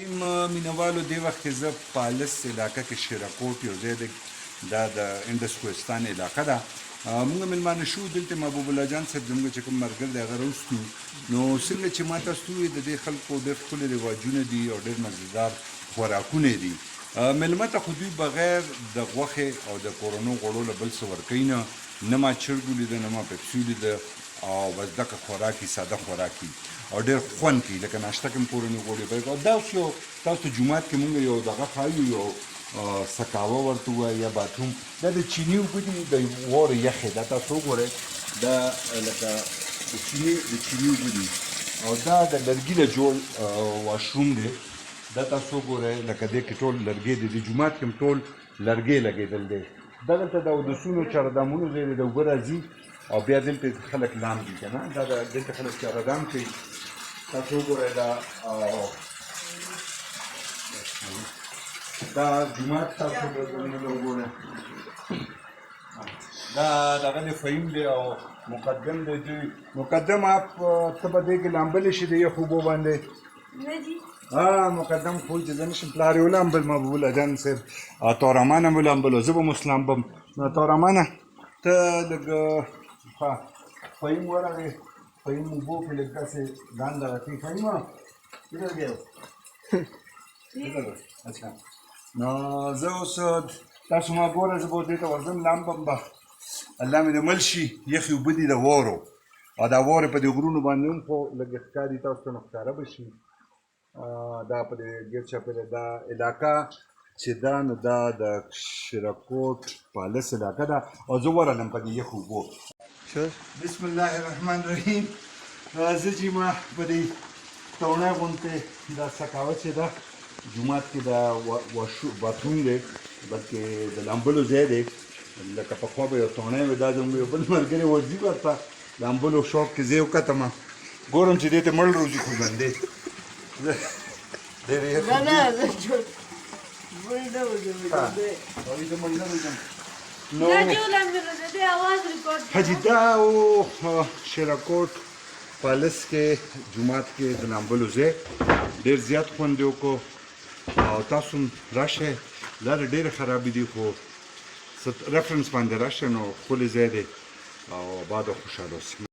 مینوالو دې وخت کې زه پالس علاقه کې شیراکوټ یو ځای دی دا د انډس کوهستان علاقه ده موږ مېلمانه شو دلته محبوب الله جان صاحب زموږ چې کوم ملګری دی هغه راوستو نو څنګه چې ما تاسو ته وویل د دې خلکو ډېر ښکلي رواجونه دي او ډېر مزېدار خوراکونه دي مېلمه ته خو دوی بغیر د غوښې او د کورنو غوړو له بل څه ورکوي نه ما چرګ ولیده نه ما پیپسي ولیده او بس دغه خوراکي ساده خوراکي او ډېر خوند کوي لکه ناشته کې هم کورني غوړي به او دا اوس یو تاسو ته جومات کې مونږ یو دغه ښایو یو سکاوه ورته ووایي یا باتروم دا د چیني اوبه دي د واورې یخې دا تاسو وګورئ دا لکه د چیني اوبه دي او دا د لرګي نه جوړ واشروم دی دا تاسو وګورئ لکه دې کې ټول لرګي دي د جومات کې هم ټول لرګي لګېدل دی دلته د اودسونو چاردامونو ځای دی د اوبه راځي او بیا دلته خلک لامبي که نه دا دلته خلک چاردام کوي تاسو وګورئ دا جومات تاسو وګورئ دا دغه د فهیم دی او مقدم دی دوی مقدم آپ ته به دې کې لامبلی شي د یخ اوبو باندې مقدم خو چې زه نشم پلار یې ولامبل محبوب الله جان صاحب تورمان هم ولامبل زه به م اوس لامبم تورمانه ته لږ فهیم ورغې فهیم اوبو کې لږ داسې ځان دغه کوي فهیمه کدھر گئے ہو اچھا نو زه اوس تاسو ما ګوره زه به اوس دې ته ورځم لامبم به الله مې د مل شي یخې اوبه دي د واورو او دا واورې په دې غرونو باندې هم خو لږ ښکاري تاسو ته نو ښکاره به شي دا په دې ګرد چاپېره دا علاقه چې دا نو دا د شیراکوټ پالس علاقه ده او زه ورغلم په دې یخو اوبو بسم الله الرحمن الرحیم زه چې ما په دې تونه غوندې دا سکاوه چې ده جومات کې دا باتروم دی بلکې د لامبلو ځای دی لکه پخوا به یو تونه وي دا زموږ یو بل ملګری ورځي ورته لامبلو شوق کې زه یې وکتم ګورم چې دې ته مړ روزي خو ژوندی حاجی دا و شیراکوټ پالس کې جومات کې د لامبلو ځای ډېر زیات خوند یې وکړو او تاسو هم راشئ لارې ډېرې خرابې دي خو ریفرنس باندې راشئ نو ښکلی ځای دی او آباد او خوشحاله اوسئ